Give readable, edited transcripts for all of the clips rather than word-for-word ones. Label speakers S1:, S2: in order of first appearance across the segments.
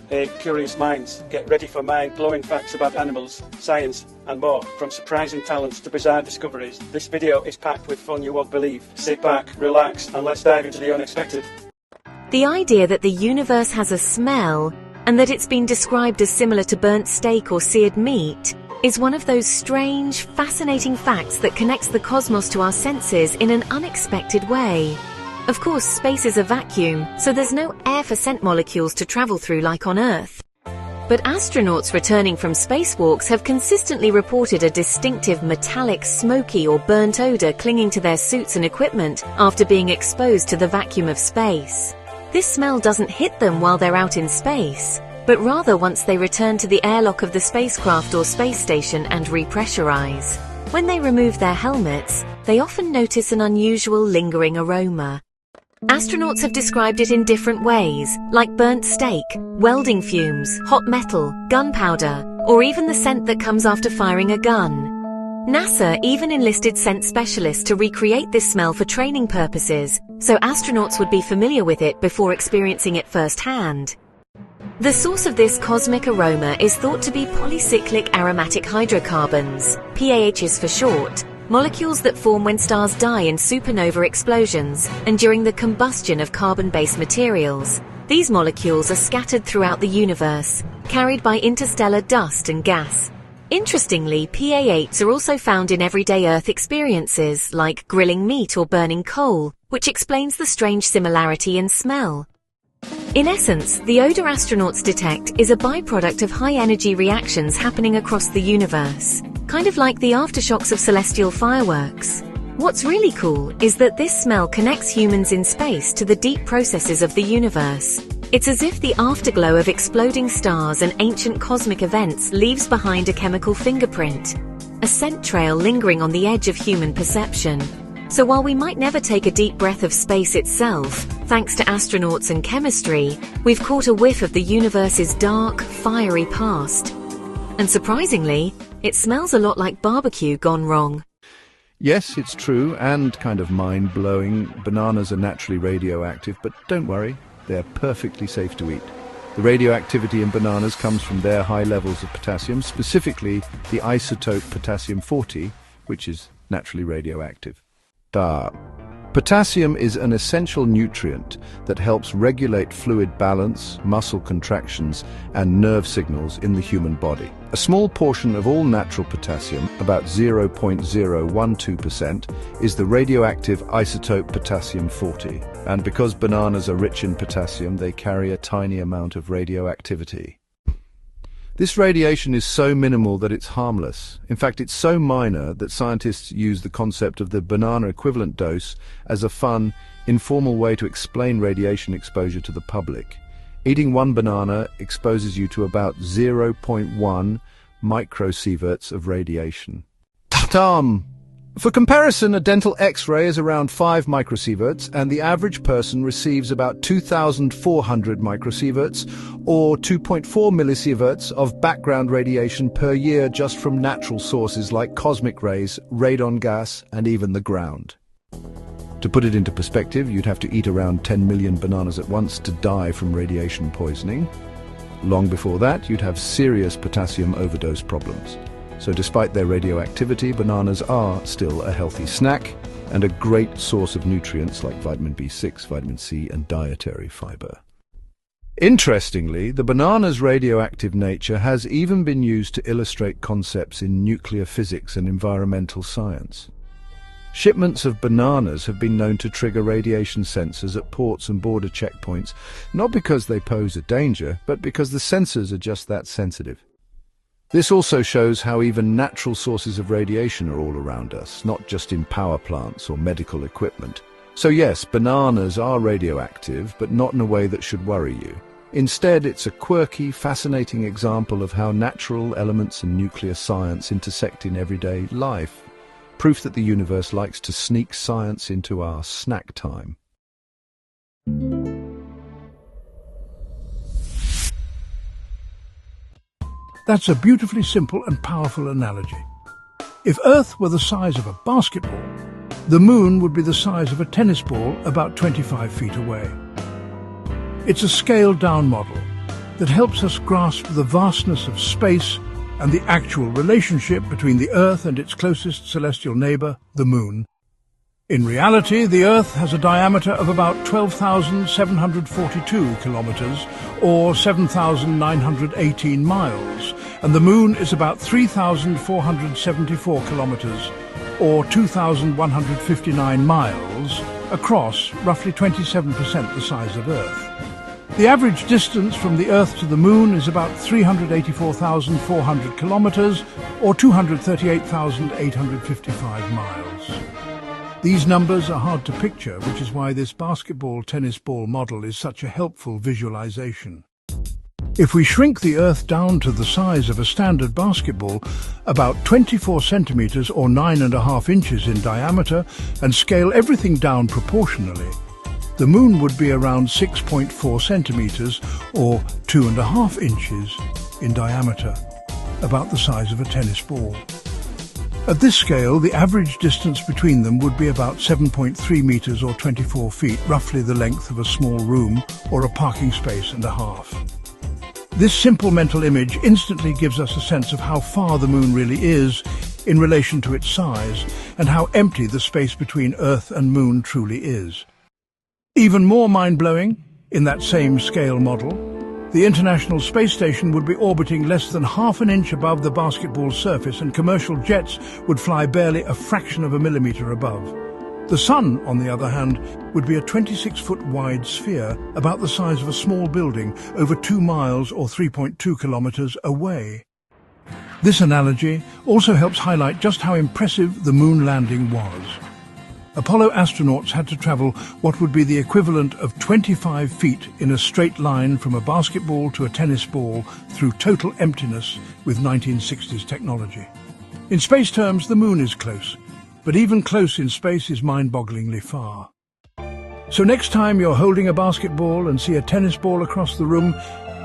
S1: Hey, curious minds, get ready for mind-blowing facts about animals, science, and more. From surprising talents to bizarre discoveries, this video is packed with fun you won't believe. Sit back, relax, and let's dive into the unexpected.
S2: The idea that the universe has a smell, and that it's been described as similar to burnt steak or seared meat, is one of those strange, fascinating facts that connects the cosmos to our senses in an unexpected way. Of course, space is a vacuum, so there's no air for scent molecules to travel through like on Earth. But astronauts returning from spacewalks have consistently reported a distinctive metallic, smoky or burnt odor clinging to their suits and equipment after being exposed to the vacuum of space. This smell doesn't hit them while they're out in space, but rather once they return to the airlock of the spacecraft or space station and repressurize. When they remove their helmets, they often notice an unusual lingering aroma. Astronauts have described it in different ways, like burnt steak, welding fumes, hot metal, gunpowder, or even the scent that comes after firing a gun. NASA even enlisted scent specialists to recreate this smell for training purposes, so astronauts would be familiar with it before experiencing it firsthand. The source of this cosmic aroma is thought to be polycyclic aromatic hydrocarbons, PAHs for short, molecules that form when stars die in supernova explosions and during the combustion of carbon-based materials. These molecules are scattered throughout the universe, carried by interstellar dust and gas. Interestingly, PAHs are also found in everyday Earth experiences, like grilling meat or burning coal, which explains the strange similarity in smell. In essence, the odor astronauts detect is a byproduct of high-energy reactions happening across the universe, kind of like the aftershocks of celestial fireworks. What's really cool is that this smell connects humans in space to the deep processes of the universe. It's as if the afterglow of exploding stars and ancient cosmic events leaves behind a chemical fingerprint, a scent trail lingering on the edge of human perception. So while we might never take a deep breath of space itself, thanks to astronauts and chemistry, we've caught a whiff of the universe's dark, fiery past. And surprisingly, it smells a lot like barbecue gone wrong.
S3: Yes, it's true, and kind of mind-blowing. Bananas are naturally radioactive, but don't worry, they're perfectly safe to eat. The radioactivity in bananas comes from their high levels of potassium, specifically the isotope potassium-40, which is naturally radioactive. Potassium is an essential nutrient that helps regulate fluid balance, muscle contractions, and nerve signals in the human body. A small portion of all natural potassium, about 0.012%, is the radioactive isotope potassium-40. And because bananas are rich in potassium, they carry a tiny amount of radioactivity. This radiation is so minimal that it's harmless. In fact, it's so minor that scientists use the concept of the banana equivalent dose as a fun, informal way to explain radiation exposure to the public. Eating one banana exposes you to about 0.1 microsieverts of radiation. Ta-tam! For comparison, a dental X-ray is around 5 microsieverts, and the average person receives about 2,400 microsieverts, or 2.4 millisieverts of background radiation per year just from natural sources like cosmic rays, radon gas, and even the ground. To put it into perspective, you'd have to eat around 10 million bananas at once to die from radiation poisoning. Long before that, you'd have serious potassium overdose problems. So despite their radioactivity, bananas are still a healthy snack and a great source of nutrients like vitamin B6, vitamin C, and dietary fiber. Interestingly, the banana's radioactive nature has even been used to illustrate concepts in nuclear physics and environmental science. Shipments of bananas have been known to trigger radiation sensors at ports and border checkpoints, not because they pose a danger, but because the sensors are just that sensitive. This also shows how even natural sources of radiation are all around us, not just in power plants or medical equipment. So yes, bananas are radioactive, but not in a way that should worry you. Instead, it's a quirky, fascinating example of how natural elements and nuclear science intersect in everyday life. Proof that the universe likes to sneak science into our snack time.
S4: That's a beautifully simple and powerful analogy. If Earth were the size of a basketball, the Moon would be the size of a tennis ball about 25 feet away. It's a scaled-down model, that helps us grasp the vastness of space and the actual relationship between the Earth and its closest celestial neighbour, the Moon. In reality, the Earth has a diameter of about 12,742 kilometres, or 7,918 miles, and the Moon is about 3,474 kilometres, or 2,159 miles, across, roughly 27% the size of Earth. The average distance from the Earth to the Moon is about 384,400 kilometres, or 238,855 miles. These numbers are hard to picture, which is why this basketball-tennis ball model is such a helpful visualization. If we shrink the Earth down to the size of a standard basketball, about 24 centimetres or 9.5 inches in diameter, and scale everything down proportionally, the Moon would be around 6.4 centimetres or 2.5 inches in diameter, about the size of a tennis ball. At this scale, the average distance between them would be about 7.3 metres or 24 feet, roughly the length of a small room or a parking space and a half. This simple mental image instantly gives us a sense of how far the Moon really is in relation to its size, and how empty the space between Earth and Moon truly is. Even more mind-blowing, in that same scale model, the International Space Station would be orbiting less than half an inch above the basketball's surface, and commercial jets would fly barely a fraction of a millimetre above. The Sun, on the other hand, would be a 26-foot wide sphere about the size of a small building over 2 miles or 3.2 kilometres away. This analogy also helps highlight just how impressive the Moon landing was. Apollo astronauts had to travel what would be the equivalent of 25 feet in a straight line from a basketball to a tennis ball through total emptiness with 1960s technology. In space terms, the Moon is close, but even close in space is mind-bogglingly far. So next time you're holding a basketball and see a tennis ball across the room,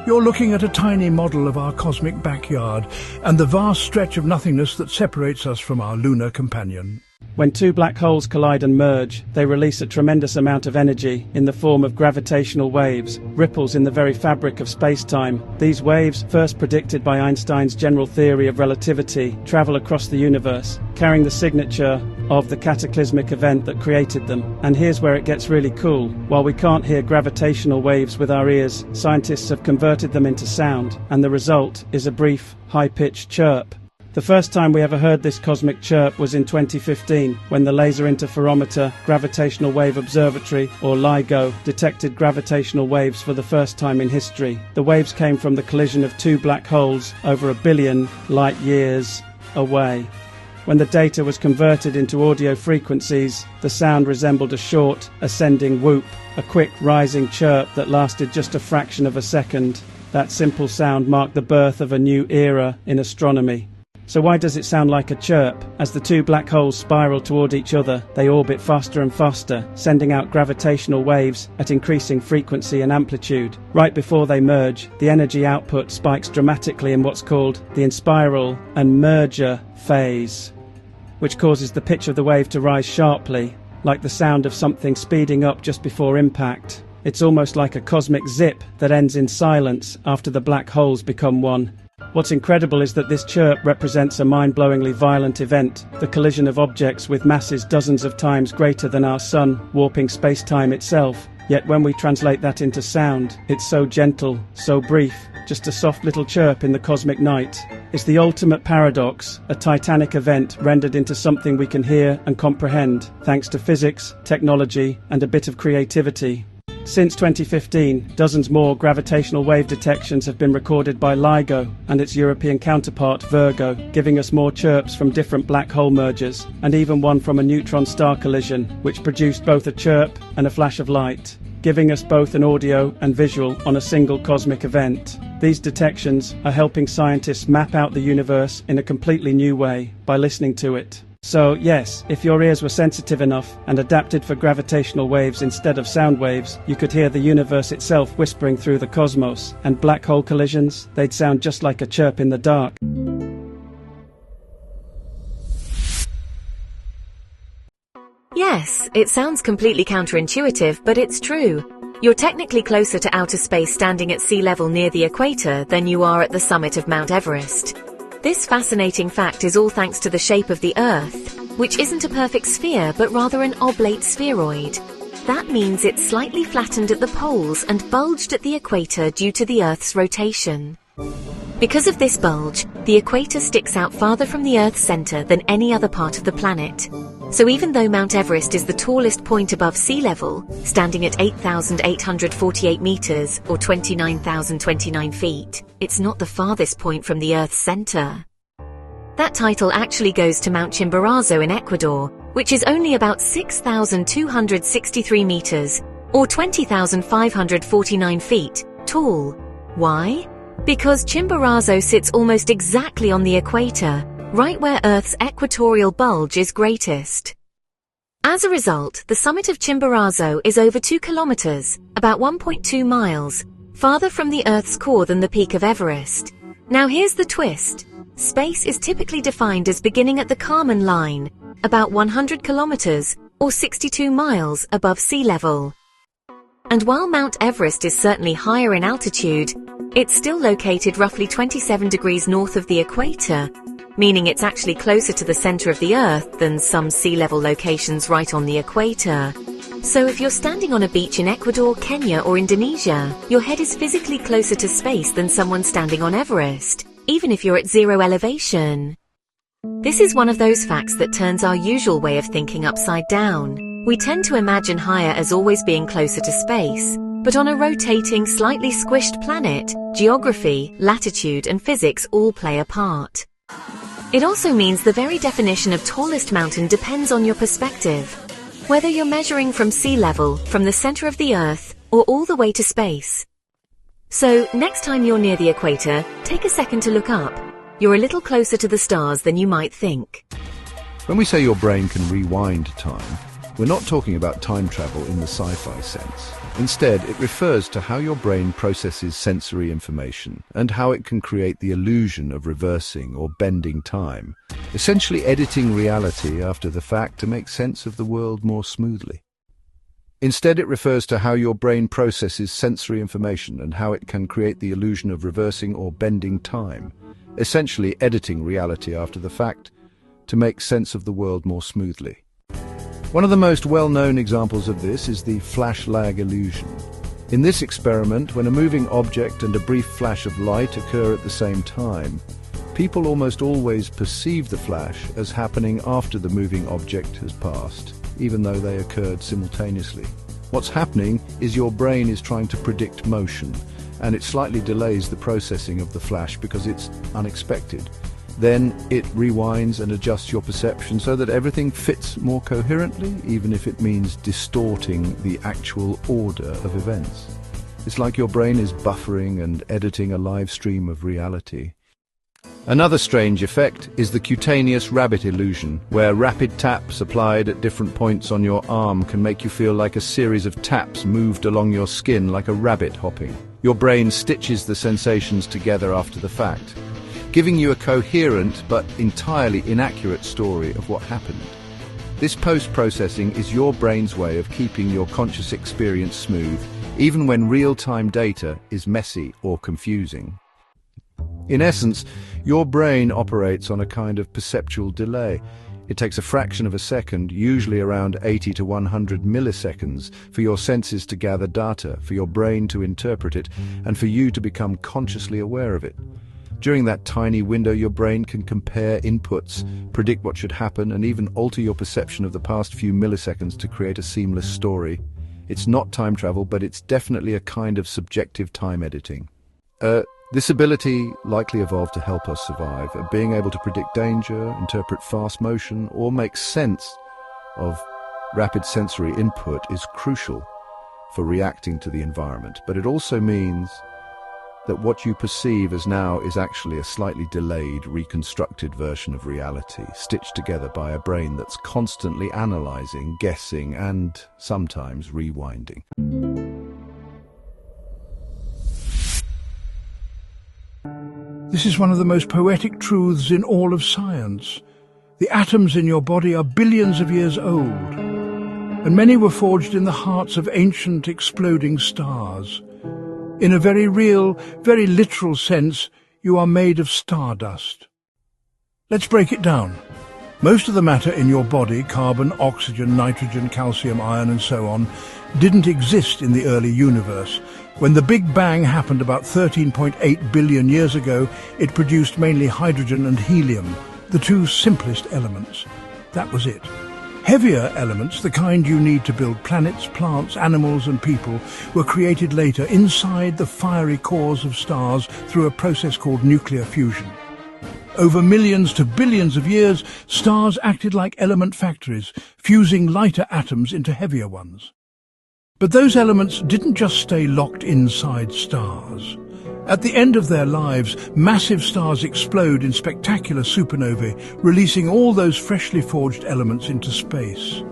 S4: you're looking at a tiny model of our cosmic backyard and the vast stretch of nothingness that separates us from our lunar companion.
S1: When two black holes collide and merge, they release a tremendous amount of energy in the form of gravitational waves, ripples in the very fabric of space-time. These waves, first predicted by Einstein's general theory of relativity, travel across the universe, carrying the signature of the cataclysmic event that created them. And here's where it gets really cool. While we can't hear gravitational waves with our ears, scientists have converted them into sound, and the result is a brief, high-pitched chirp. The first time we ever heard this cosmic chirp was in 2015, when the Laser Interferometer Gravitational Wave Observatory, or LIGO, detected gravitational waves for the first time in history. The waves came from the collision of two black holes over 1 billion light years away. When the data was converted into audio frequencies, the sound resembled a short, ascending whoop, a quick, rising chirp that lasted just a fraction of a second. That simple sound marked the birth of a new era in astronomy. So why does it sound like a chirp? As the two black holes spiral toward each other, they orbit faster and faster, sending out gravitational waves at increasing frequency and amplitude. Right before they merge, the energy output spikes dramatically in what's called the inspiral and merger phase, which causes the pitch of the wave to rise sharply, like the sound of something speeding up just before impact. It's almost like a cosmic zip that ends in silence after the black holes become one. What's incredible is that this chirp represents a mind-blowingly violent event, the collision of objects with masses dozens of times greater than our Sun, warping space-time itself. Yet when we translate that into sound, it's so gentle, so brief, just a soft little chirp in the cosmic night. It's the ultimate paradox, a titanic event rendered into something we can hear and comprehend, thanks to physics, technology, and a bit of creativity. Since 2015, dozens more gravitational wave detections have been recorded by LIGO and its European counterpart Virgo, giving us more chirps from different black hole mergers, and even one from a neutron star collision, which produced both a chirp and a flash of light, giving us both an audio and visual on a single cosmic event. These detections are helping scientists map out the universe in a completely new way by listening to it. So yes, if your ears were sensitive enough and adapted for gravitational waves instead of sound waves, you could hear the universe itself whispering through the cosmos, and black hole collisions, they'd sound just like a chirp in the dark.
S2: Yes, it sounds completely counterintuitive, but it's true. You're technically closer to outer space standing at sea level near the equator than you are at the summit of Mount Everest. This fascinating fact is all thanks to the shape of the Earth, which isn't a perfect sphere but rather an oblate spheroid. That means it's slightly flattened at the poles and bulged at the equator due to the Earth's rotation. Because of this bulge, the equator sticks out farther from the Earth's center than any other part of the planet. So even though Mount Everest is the tallest point above sea level, standing at 8,848 meters or 29,029 feet, it's not the farthest point from the Earth's center. That title actually goes to Mount Chimborazo in Ecuador, which is only about 6,263 meters or 20,549 feet tall. Why? Because Chimborazo sits almost exactly on the equator, right where Earth's equatorial bulge is greatest. As a result, the summit of Chimborazo is over 2 kilometers, about 1.2 miles, farther from the Earth's core than the peak of Everest. Now here's the twist. Space is typically defined as beginning at the Kármán line, about 100 kilometers or 62 miles above sea level. And while Mount Everest is certainly higher in altitude, it's still located roughly 27 degrees north of the equator, meaning it's actually closer to the center of the Earth than some sea level locations right on the equator. So if you're standing on a beach in Ecuador, Kenya or Indonesia, your head is physically closer to space than someone standing on Everest, even if you're at zero elevation. This is one of those facts that turns our usual way of thinking upside down. We tend to imagine higher as always being closer to space, but on a rotating, slightly squished planet, geography, latitude and physics all play a part. It also means the very definition of tallest mountain depends on your perspective. Whether you're measuring from sea level, from the center of the Earth, or all the way to space. So, next time you're near the equator, take a second to look up. You're a little closer to the stars than you might think.
S3: When we say your brain can rewind time, we're not talking about time travel in the sci-fi sense. Instead, it refers to how your brain processes sensory information and how it can create the illusion of reversing or bending time, essentially editing reality after the fact to make sense of the world more smoothly. Instead, it refers to how your brain processes sensory information and how it can create the illusion of reversing or bending time, essentially editing reality after the fact to make sense of the world more smoothly. One of the most well-known examples of this is the flash lag illusion. In this experiment, when a moving object and a brief flash of light occur at the same time, people almost always perceive the flash as happening after the moving object has passed, even though they occurred simultaneously. What's happening is your brain is trying to predict motion, and it slightly delays the processing of the flash because it's unexpected. Then it rewinds and adjusts your perception so that everything fits more coherently, even if it means distorting the actual order of events. It's like your brain is buffering and editing a live stream of reality. Another strange effect is the cutaneous rabbit illusion, where rapid taps applied at different points on your arm can make you feel like a series of taps moved along your skin like a rabbit hopping. Your brain stitches the sensations together after the fact, giving you a coherent but entirely inaccurate story of what happened. This post-processing is your brain's way of keeping your conscious experience smooth, even when real-time data is messy or confusing. In essence, your brain operates on a kind of perceptual delay. It takes a fraction of a second, usually around 80 to 100 milliseconds, for your senses to gather data, for your brain to interpret it, and for you to become consciously aware of it. During that tiny window, your brain can compare inputs, predict what should happen, and even alter your perception of the past few milliseconds to create a seamless story. It's not time travel, but it's definitely a kind of subjective time editing. This ability likely evolved to help us survive, being able to predict danger, interpret fast motion, or make sense of rapid sensory input is crucial for reacting to the environment. But it also means that what you perceive as now is actually a slightly delayed, reconstructed version of reality, stitched together by a brain that's constantly analyzing, guessing, and sometimes rewinding.
S4: This is one of the most poetic truths in all of science. The atoms in your body are billions of years old. and many were forged in the hearts of ancient exploding stars. In a very real, very literal sense, you are made of stardust. Let's break it down. Most of the matter in your body, carbon, oxygen, nitrogen, calcium, iron and so on, didn't exist in the early universe. When the Big Bang happened about 13.8 billion years ago, it produced mainly hydrogen and helium, the two simplest elements. That was it. Heavier elements, the kind you need to build planets, plants, animals and people, were created later inside the fiery cores of stars through a process called nuclear fusion. Over millions to billions of years, stars acted like element factories, fusing lighter atoms into heavier ones. But those elements didn't just stay locked inside stars. At the end of their lives, massive stars explode in spectacular supernovae, releasing all those freshly forged elements into space.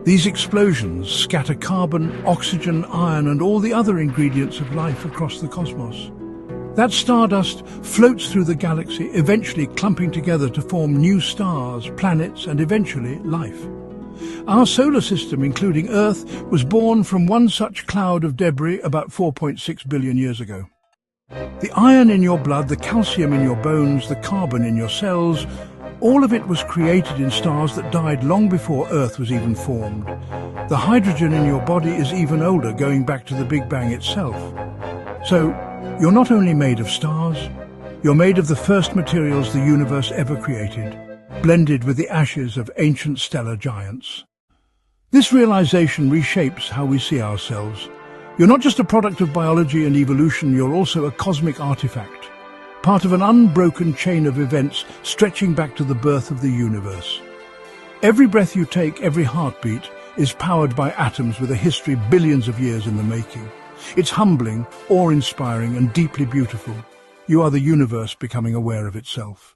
S4: These explosions scatter carbon, oxygen, iron and all the other ingredients of life across the cosmos. That stardust floats through the galaxy, eventually clumping together to form new stars, planets and eventually life. Our solar system, including Earth, was born from one such cloud of debris about 4.6 billion years ago. The iron in your blood, the calcium in your bones, the carbon in your cells, all of it was created in stars that died long before Earth was even formed. The hydrogen in your body is even older, going back to the Big Bang itself. So, you're not only made of stars, you're made of the first materials the universe ever created, blended with the ashes of ancient stellar giants. This realization reshapes how we see ourselves. You're not just a product of biology and evolution, you're also a cosmic artifact, part of an unbroken chain of events stretching back to the birth of the universe. Every breath you take, every heartbeat, is powered by atoms with a history billions of years in the making. It's humbling, awe-inspiring and deeply beautiful. You are the universe becoming aware of itself.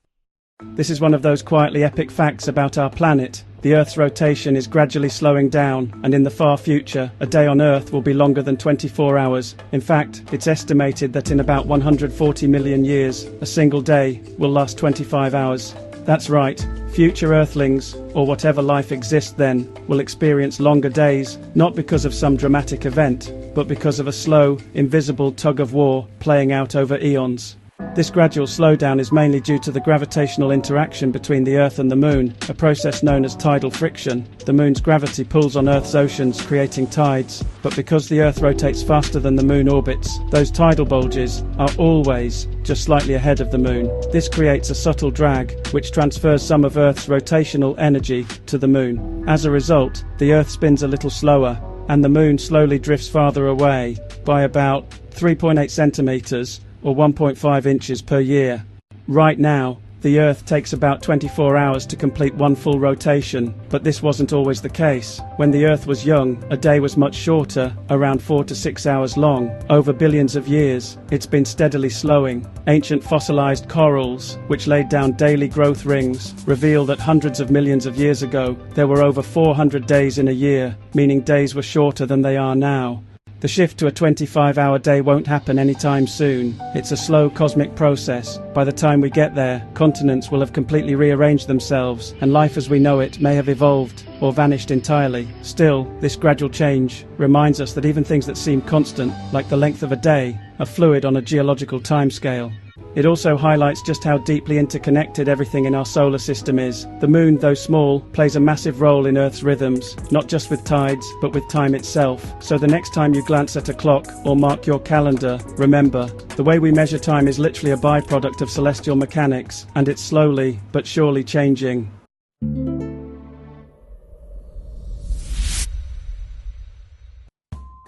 S1: This is one of those quietly epic facts about our planet. The Earth's rotation is gradually slowing down, and in the far future, a day on Earth will be longer than 24 hours. In fact, it's estimated that in about 140 million years, a single day will last 25 hours. That's right, future Earthlings, or whatever life exists then, will experience longer days, not because of some dramatic event, but because of a slow, invisible tug-of-war playing out over eons. This gradual slowdown is mainly due to the gravitational interaction between the Earth and the Moon, a process known as tidal friction. The Moon's gravity pulls on Earth's oceans, creating tides, but because the Earth rotates faster than the Moon orbits, those tidal bulges are always just slightly ahead of the Moon. This creates a subtle drag, which transfers some of Earth's rotational energy to the Moon. As a result, the Earth spins a little slower, and the Moon slowly drifts farther away by about 3.8 centimeters, or 1.5 inches per year. Right now, the Earth takes about 24 hours to complete one full rotation, but this wasn't always the case. When the Earth was young, a day was much shorter, around 4 to 6 hours long. Over billions of years, it's been steadily slowing. Ancient fossilized corals, which laid down daily growth rings, reveal that hundreds of millions of years ago, there were over 400 days in a year, meaning days were shorter than they are now. The shift to a 25-hour day won't happen anytime soon. It's a slow cosmic process. By the time we get there, continents will have completely rearranged themselves, and life as we know it may have evolved or vanished entirely. Still, this gradual change reminds us that even things that seem constant, like the length of a day, are fluid on a geological timescale. It also highlights just how deeply interconnected everything in our solar system is. The Moon, though small, plays a massive role in Earth's rhythms, not just with tides, but with time itself. So the next time you glance at a clock or mark your calendar, remember, the way we measure time is literally a byproduct of celestial mechanics, and it's slowly but surely changing.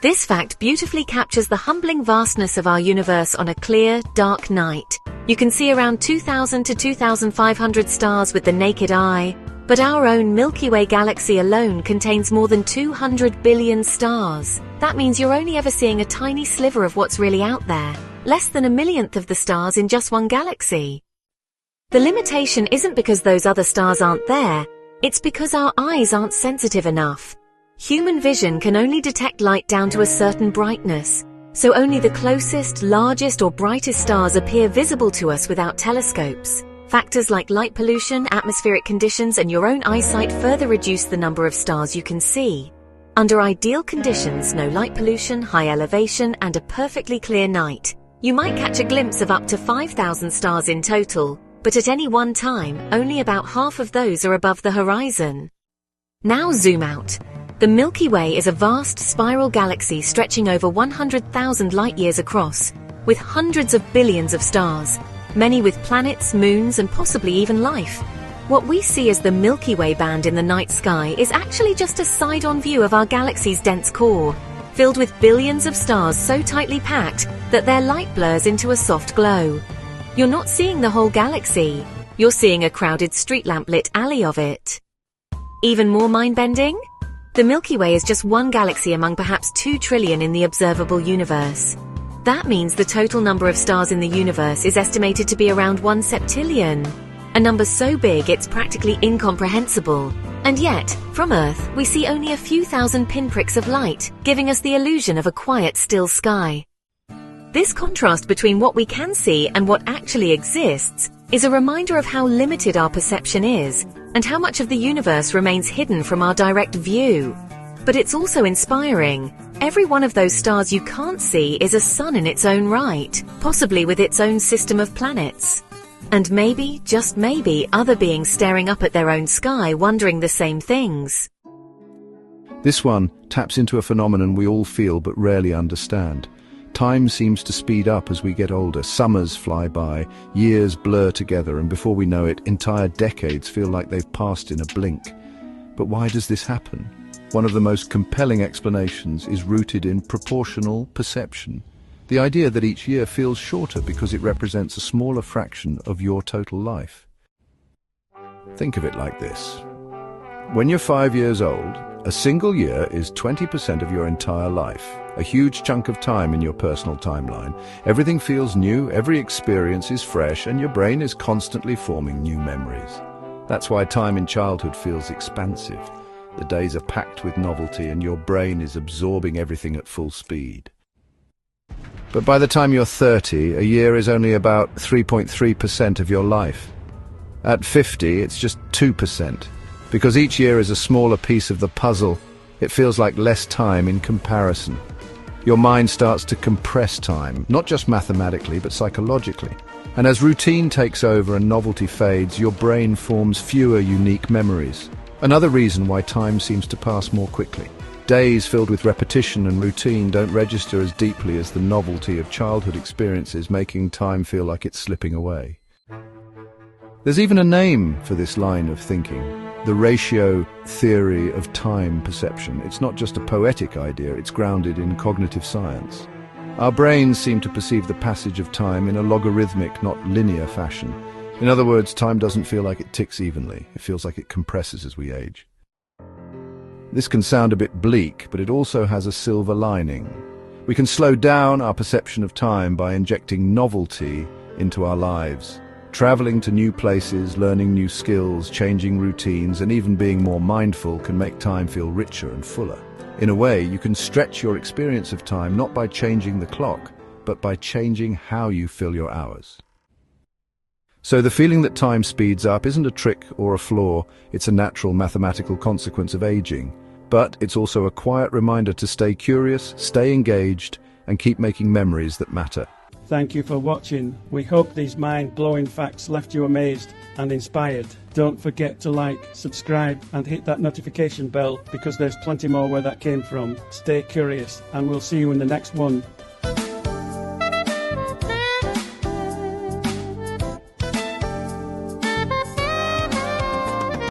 S2: This fact beautifully captures the humbling vastness of our universe on a clear, dark night. You can see around 2,000 to 2,500 stars with the naked eye, but our own Milky Way galaxy alone contains more than 200 billion stars. That means you're only ever seeing a tiny sliver of what's really out there, less than a millionth of the stars in just one galaxy. The limitation isn't because those other stars aren't there, it's because our eyes aren't sensitive enough. Human vision can only detect light down to a certain brightness, so only the closest, largest or brightest stars appear visible to us without telescopes. Factors like light pollution, atmospheric conditions and your own eyesight further reduce the number of stars you can see. Under ideal conditions, no light pollution, high elevation, and a perfectly clear night, you might catch a glimpse of up to 5,000 stars in total, but at any one time, only about half of those are above the horizon. Now zoom out. The Milky Way is a vast spiral galaxy stretching over 100,000 light-years across, with hundreds of billions of stars, many with planets, moons, and possibly even life. What we see as the Milky Way band in the night sky is actually just a side-on view of our galaxy's dense core, filled with billions of stars so tightly packed that their light blurs into a soft glow. You're not seeing the whole galaxy, you're seeing a crowded street lamp-lit alley of it. Even more mind-bending? The Milky Way is just one galaxy among perhaps 2 trillion in the observable universe. That means the total number of stars in the universe is estimated to be around 1 septillion. A number so big it's practically incomprehensible. And yet, from Earth, we see only a few thousand pinpricks of light, giving us the illusion of a quiet, still sky. This contrast between what we can see and what actually exists is a reminder of how limited our perception is, and how much of the universe remains hidden from our direct view. But it's also inspiring. Every one of those stars you can't see is a sun in its own right, possibly with its own system of planets. And maybe, just maybe, other beings staring up at their own sky wondering the same things.
S3: This one taps into a phenomenon we all feel but rarely understand. Time seems to speed up as we get older. Summers fly by, years blur together, and before we know it, entire decades feel like they've passed in a blink. But why does this happen? One of the most compelling explanations is rooted in proportional perception. The idea that each year feels shorter because it represents a smaller fraction of your total life. Think of it like this. When you're 5 years old, a single year is 20% of your entire life, a huge chunk of time in your personal timeline. Everything feels new, every experience is fresh, and your brain is constantly forming new memories. That's why time in childhood feels expansive. The days are packed with novelty, and your brain is absorbing everything at full speed. But by the time you're 30, a year is only about 3.3% of your life. At 50, it's just 2%. Because each year is a smaller piece of the puzzle, it feels like less time in comparison. Your mind starts to compress time, not just mathematically, but psychologically. And as routine takes over and novelty fades, your brain forms fewer unique memories. Another reason why time seems to pass more quickly. Days filled with repetition and routine don't register as deeply as the novelty of childhood experiences, making time feel like it's slipping away. There's even a name for this line of thinking, the ratio theory of time perception. It's not just a poetic idea, it's grounded in cognitive science. Our brains seem to perceive the passage of time in a logarithmic, not linear fashion. In other words, time doesn't feel like it ticks evenly, it feels like it compresses as we age. This can sound a bit bleak, but it also has a silver lining. We can slow down our perception of time by injecting novelty into our lives. Traveling to new places, learning new skills, changing routines, and even being more mindful can make time feel richer and fuller. In a way, you can stretch your experience of time not by changing the clock, but by changing how you fill your hours. So the feeling that time speeds up isn't a trick or a flaw, it's a natural mathematical consequence of aging. But it's also a quiet reminder to stay curious, stay engaged, and keep making memories that matter.
S1: Thank you for watching. We hope these mind-blowing facts left you amazed and inspired. Don't forget to like, subscribe, and hit that notification bell because there's plenty more where that came from. Stay curious, and we'll see you in the next one.